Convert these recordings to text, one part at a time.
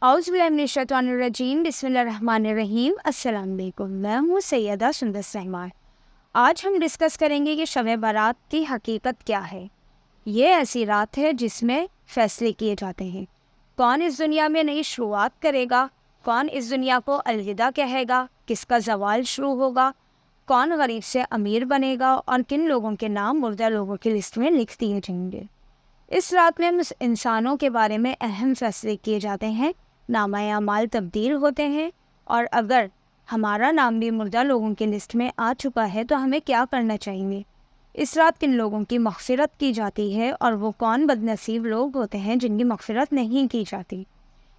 औज़ुबिल्लाहिमिनश्शैतानिर्रजीम बिस्मिल्लाहिर्रहमानिर्रहीम। अस्सलाम वालेकुम। मैं हूँ सैयदा सुंदस रहमान। आज हम डिस्कस करेंगे कि शब बारात की हकीकत क्या है। ये ऐसी रात है जिसमें फ़ैसले किए जाते हैं। कौन इस दुनिया में नई शुरुआत करेगा, कौन इस दुनिया को अलविदा कहेगा, किसका ज़वाल शुरू होगा, कौन गरीब से अमीर बनेगा और किन लोगों के नाम मुर्दा लोगों की लिस्ट में लिख दिए जाएंगे। इस रात में इंसानों के बारे में अहम फैसले किए जाते हैं, नामा अमाल तब्दील होते हैं, और अगर हमारा नाम भी मुर्दा लोगों की लिस्ट में आ चुका है तो हमें क्या करना चाहिए। इस रात किन लोगों की मग़फ़िरत की जाती है और वो कौन बदनसीब लोग होते हैं जिनकी मग़फ़िरत नहीं की जाती।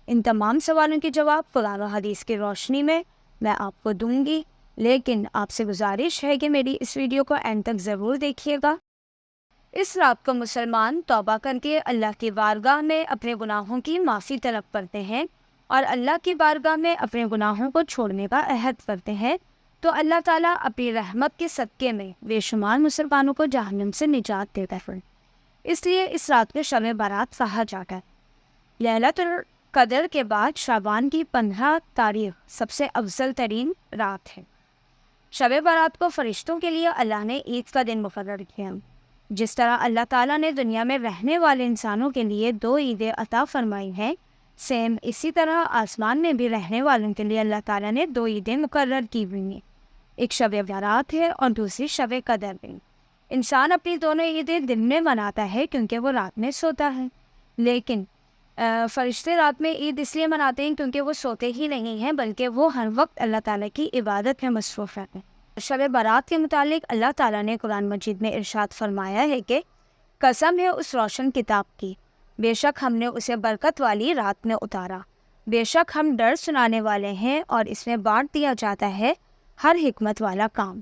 इन तमाम सवालों के जवाब कुरान और हदीस की रोशनी में मैं आपको दूंगी, लेकिन आपसे गुजारिश है कि मेरी इस वीडियो को एंड तक ज़रूर देखिएगा। इस रात को मुसलमान तौबा करके अल्लाह की बारगाह में अपने गुनाहों की माफ़ी तलब करते हैं और अल्लाह की बारगाह में अपने गुनाहों को छोड़ने का अहद करते हैं, तो अल्लाह ताला अपनी रहमत के सदक़े में बेशुमार मुसलमानों को जहन्नम से निजात देता है। इसलिए इस रात को शब बारात कहा जाता है। लैलतुल क़द्र के बाद शाबान की 15 तारीख सबसे अफजल तरीन रात है। शब बारात को फ़रिश्तों के लिए अल्लाह ने ईद का दिन मुकर्रर किया। जिस तरह अल्लाह ताला ने दुनिया में रहने वाले इंसानों के लिए 2 ईदें अता फरमाई हैं, सेम इसी तरह आसमान में भी रहने वालों के लिए अल्लाह ताला ने 2 ईदें मुकर्रर की हुई हैं। एक शब बारात है और दूसरी शब कदर है। इंसान अपनी दोनों ईदें दिन में मनाता है क्योंकि वो रात में सोता है, लेकिन फ़रिश्ते रात में ईद इसलिए मनाते हैं क्योंकि वो सोते ही नहीं हैं, बल्कि वो हर वक्त अल्लाह ताला की इबादत में मसरूफ़ रहते हैं। शब बारात के मुतालिक अल्लाह ताला ने कुरान मजीद में इरशाद फरमाया है कि कसम है उस रोशन किताब की, बेशक हमने उसे बरकत वाली रात में उतारा, बेशक हम डर सुनाने वाले हैं और इसमें बांट दिया जाता है हर हिकमत वाला काम।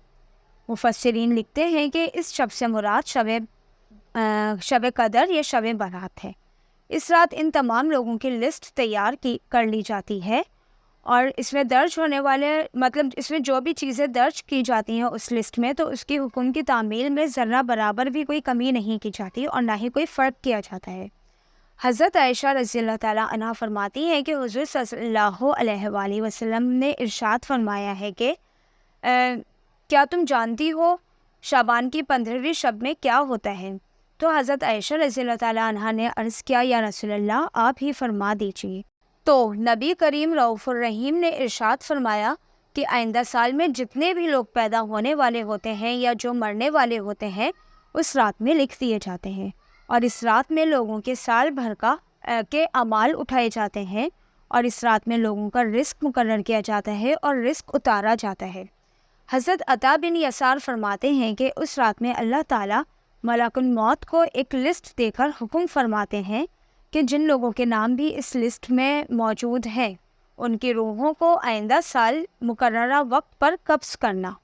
मुफस्सिरीन लिखते हैं कि इस शब से मुराद शब कदर या शब बारात है। इस रात इन तमाम लोगों की लिस्ट तैयार कर ली जाती है और इसमें दर्ज होने वाले इसमें जो भी चीज़ें दर्ज की जाती हैं उस लिस्ट में, तो उसकी हुक्म की तामील में ज़र्रा बराबर भी कोई कमी नहीं की जाती और ना ही कोई फ़र्क किया जाता है। हज़रत आयशा रज़ियल्लाहु ताला अन्हा फरमाती हैं कि हुज़ूर सल्लल्लाहु अलैहि वसल्लम ने इरशाद फरमाया है कि क्या तुम जानती हो शाबान की 15वीं शब में क्या होता है? तो हज़रत आयशा रज़ियल्लाहु ताला अन्हा ने अर्ज़ किया, या रसूलल्लाह आप ही फरमा दीजिए। तो नबी करीम रऊफ़ुर रहीम ने इरशाद फरमाया कि आइंदा साल में जितने भी लोग पैदा होने वाले होते हैं या जो मरने वाले होते हैं उस रात में लिख दिए जाते हैं, और इस रात में लोगों के साल भर के अमाल उठाए जाते हैं, और इस रात में लोगों का रिस्क मुकर्रर किया जाता है और रिस्क उतारा जाता है। हज़रत अता बिन यसार फरमाते हैं कि उस रात में अल्लाह ताला मलाकुल मौत को एक लिस्ट देकर हुक्म फरमाते हैं कि जिन लोगों के नाम भी इस लिस्ट में मौजूद हैं उनकी रूहों को आइंदा साल मुकर्ररा वक्त पर कब्ज़ करना।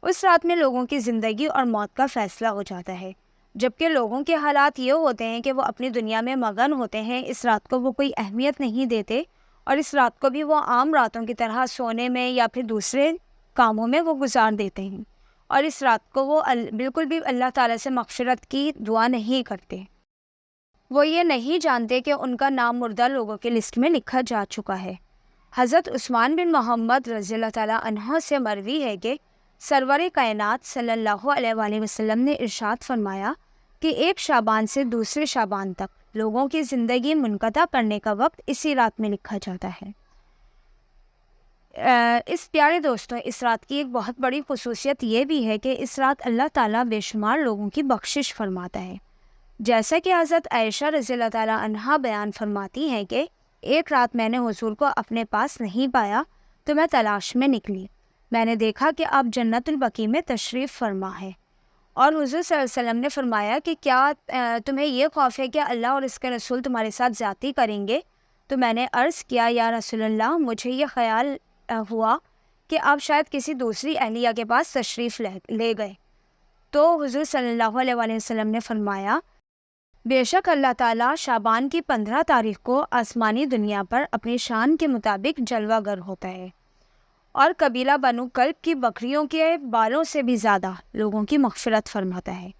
उस रात में लोगों की ज़िंदगी और मौत का फ़ैसला हो जाता है, जबकि लोगों के हालात ये होते हैं कि वो अपनी दुनिया में मगन होते हैं। इस रात को वो कोई अहमियत नहीं देते और इस रात को भी वो आम रातों की तरह सोने में या फिर दूसरे कामों में वो गुजार देते हैं, और इस रात को वो बिल्कुल भी अल्लाह ताला से मग़फ़िरत की दुआ नहीं करते। वो ये नहीं जानते कि उनका नाम मुर्दा लोगों की लिस्ट में लिखा जा चुका है। हज़रत उस्मान बिन मोहम्मद रज़ियल्लाहु ताला अन्हु से मरवी है कि सरवर कायनात सल्लल्लाहु अलैहि वसल्लम ने इरशाद फरमाया कि एक शाबान से दूसरे शाबान तक लोगों की ज़िंदगी मुनक़ता करने का वक्त इसी रात में लिखा जाता है। इस प्यारे दोस्तों, इस रात की एक बहुत बड़ी खुसूसियत ये भी है कि इस रात अल्लाह ताला बेशुमार लोगों की बख्शिश फरमाता है। जैसा कि हज़रत आयशा रज़ियल्लाहु ताला अन्हा बयान फरमाती हैं कि एक रात मैंने हुज़ूर को अपने पास नहीं पाया तो मैं तलाश में निकली। मैंने देखा कि आप जन्नतुल बकी में तशरीफ़ फरमा है, और हुज़ूर सल्लल्लाहु अलैहि वसल्लम ने फरमाया कि क्या तुम्हें ये खौफ है कि अल्लाह और इसके रसूल तुम्हारे साथ ज़्यादती करेंगे? तो मैंने अर्ज़ किया, या रसूलल्लाह मुझे ये ख़याल हुआ कि आप शायद किसी दूसरी अहलिया के पास तशरीफ़ ले गए। तो हुज़ूर सल्लल्लाहु अलैहि वसल्लम ने फरमाया, बेशक अल्लाह ताला शाबान की 15 तारीख को आसमानी दुनिया पर अपनी शान के मुताबिक जलवागर होता है और कबीला बनु कल्ब की बकरियों के बालों से भी ज़्यादा लोगों की मग़फ़िरत फरमाता है।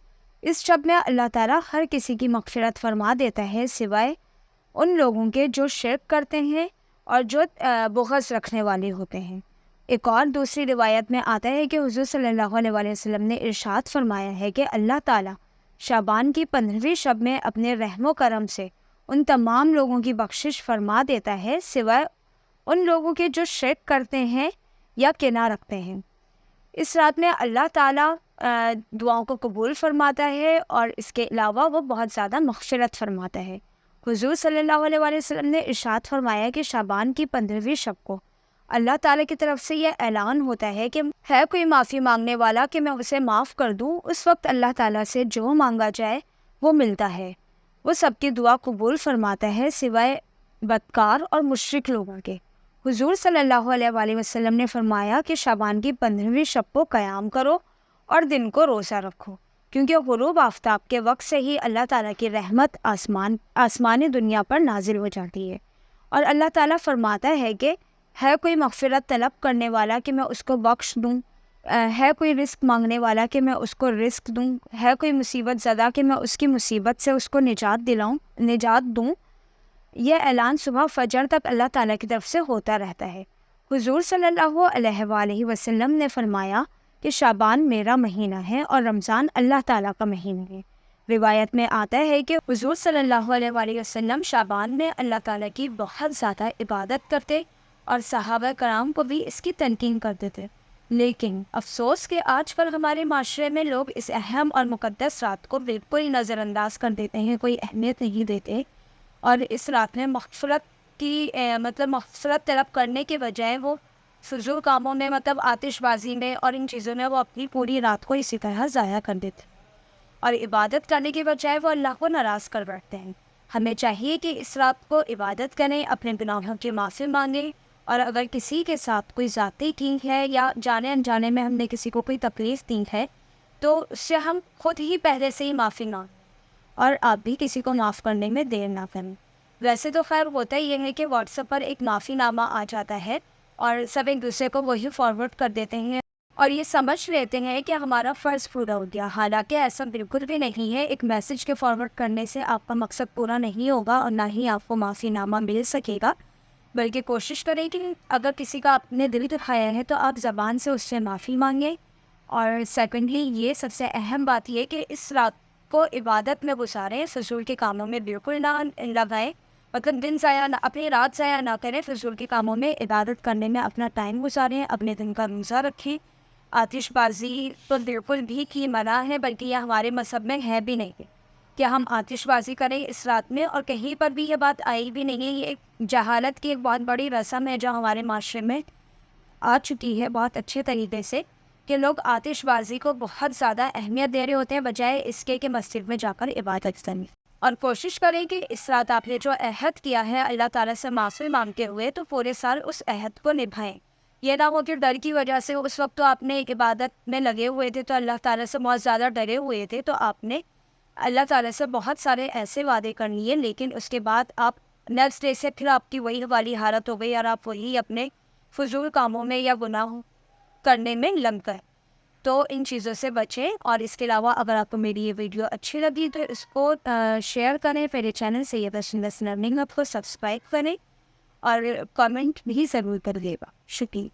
इस शब में अल्लाह ताला हर किसी की मग़फ़िरत फरमा देता है सिवाय उन लोगों के जो शिर्क करते हैं اور جو بغض رکھنے والے ہوتے ہیں۔ ایک اور دوسری روایت میں آتا ہے کہ حضور صلی اللہ علیہ وآلہ وسلم نے ارشاد فرمایا ہے کہ اللہ تعالیٰ شعبان کی 15ویں شب میں اپنے رحم و کرم سے ان تمام لوگوں کی بخشش فرما دیتا ہے سوائے ان لوگوں کے جو شرک کرتے ہیں یا کینہ رکھتے ہیں۔ اس رات میں اللہ تعالیٰ دعاؤں کو قبول فرماتا ہے اور اس کے علاوہ وہ بہت زیادہ مغفرت فرماتا ہے۔ حضور صلی اللہ علیہ وآلہ وسلم نے ارشاد فرمایا کہ شعبان کی 15ویں شب کو اللہ تعالیٰ کی طرف سے یہ اعلان ہوتا ہے کہ ہے کوئی معافی مانگنے والا کہ میں اسے معاف کر دوں۔ اس وقت اللہ تعالیٰ سے جو مانگا جائے وہ ملتا ہے، وہ سب کی دعا قبول فرماتا ہے سوائے بدکار اور مشرک لوگوں کے۔ حضور صلی اللہ علیہ وآلہ وسلم نے فرمایا کہ شعبان کی 15ویں شب کو قیام کرو اور دن کو روزہ رکھو، کیونکہ غروب آفتاب کے وقت سے ہی اللہ تعالیٰ کی رحمت آسمانی دنیا پر نازل ہو جاتی ہے، اور اللہ تعالیٰ فرماتا ہے کہ ہے کوئی مغفرت طلب کرنے والا کہ میں اس کو بخش دوں، ہے کوئی رزق مانگنے والا کہ میں اس کو رزق دوں، ہے کوئی مصیبت زدہ کہ میں اس کی مصیبت سے اس کو نجات دوں۔ یہ اعلان صبح فجر تک اللہ تعالیٰ کی طرف سے ہوتا رہتا ہے۔ حضور صلی اللہ علیہ وآلہ وسلم نے فرمایا کہ شعبان میرا مہینہ ہے اور رمضان اللہ تعالیٰ کا مہینہ ہے۔ روایت میں آتا ہے کہ حضور صلی اللہ علیہ وآلہ وسلم شعبان میں اللہ تعالیٰ کی بہت زیادہ عبادت کرتے اور صحابہ کرام کو بھی اس کی تلقین کرتے تھے، لیکن افسوس کہ آج کل ہمارے معاشرے میں لوگ اس اہم اور مقدس رات کو بالکل نظر انداز کر دیتے ہیں، کوئی اہمیت نہیں دیتے، اور اس رات میں مغفرت طلب کرنے کے بجائے وہ فضول کاموں میں آتش بازی میں اور ان چیزوں میں وہ اپنی پوری رات کو اسی طرح ضائع کر دیتے ہیں، اور عبادت کرنے کے بجائے وہ اللہ کو ناراض کر بیٹھتے ہیں۔ ہمیں چاہیے کہ اس رات کو عبادت کریں، اپنے گناہوں کی معافی مانگیں، اور اگر کسی کے ساتھ کوئی ذاتی ٹھیک ہے یا جانے انجانے میں ہم نے کسی کو کوئی تکلیف دی ہے تو اس سے ہم خود ہی پہلے سے ہی معافی مانگیں، اور آپ بھی کسی کو معاف کرنے میں دیر نہ کریں۔ ویسے تو خیر ہوتا ہی ہے کہ واٹس ایپ پر ایک معافی نامہ آ جاتا ہے اور سب ایک دوسرے کو وہی فارورڈ کر دیتے ہیں اور یہ سمجھ لیتے ہیں کہ ہمارا فرض پورا ہو گیا، حالانکہ ایسا بالکل بھی نہیں ہے۔ ایک میسج کے فارورڈ کرنے سے آپ کا مقصد پورا نہیں ہوگا اور نہ ہی آپ کو معافی نامہ مل سکے گا، بلکہ کوشش کریں کہ اگر کسی کا آپ نے دل دکھایا ہے تو آپ زبان سے اس سے معافی مانگیں۔ اور سیکنڈلی یہ سب سے اہم بات یہ کہ اس رات کو عبادت میں گزاریں، فضول کے کاموں میں بالکل نہ لگائیں، دن ضائع نہ، اپنی رات ضائع نہ کریں، فضول کے کاموں میں عبادت کرنے میں اپنا ٹائم گزاریں، اپنے دن کا روزہ رکھیں۔ آتش بازی تو بالکل بھی کی منع ہے، بلکہ یہ ہمارے مذہب میں ہے بھی نہیں کہ ہم آتش بازی کریں اس رات میں، اور کہیں پر بھی یہ بات آئی بھی نہیں ہے۔ یہ ایک جہالت کی ایک بہت بڑی رسم ہے جو ہمارے معاشرے میں آ چکی ہے بہت اچھے طریقے سے، کہ لوگ آتش بازی کو بہت زیادہ اہمیت دے رہے ہوتے ہیں بجائے اس کے کہ مسجد میں جا کر عبادت کریں۔ اور کوشش کریں کہ اس رات آپ نے جو عہد کیا ہے اللہ تعالیٰ سے معافی مانگتے ہوئے تو پورے سال اس عہد کو نبھائیں۔ یہ نہ ہو کہ ڈر کی وجہ سے اس وقت تو آپ نے ایک عبادت میں لگے ہوئے تھے، تو اللہ تعالیٰ سے بہت زیادہ ڈرے ہوئے تھے، تو آپ نے اللہ تعالیٰ سے بہت سارے ایسے وعدے کر لیے، لیکن اس کے بعد آپ نیکسٹ ڈے سے پھر آپ کی وہی والی حالت ہو گئی اور آپ وہی اپنے فضول کاموں میں یا گناہ کرنے میں لگ گئے۔ تو ان چیزوں سے بچیں، اور اس کے علاوہ اگر آپ کو میری یہ ویڈیو اچھی لگی تو اس کو شیئر کریں، میرے چینل سیدہ سندس لرننگ ہب کو سبسکرائب کریں، اور کامنٹ بھی ضرور کر دے گا۔ شکریہ۔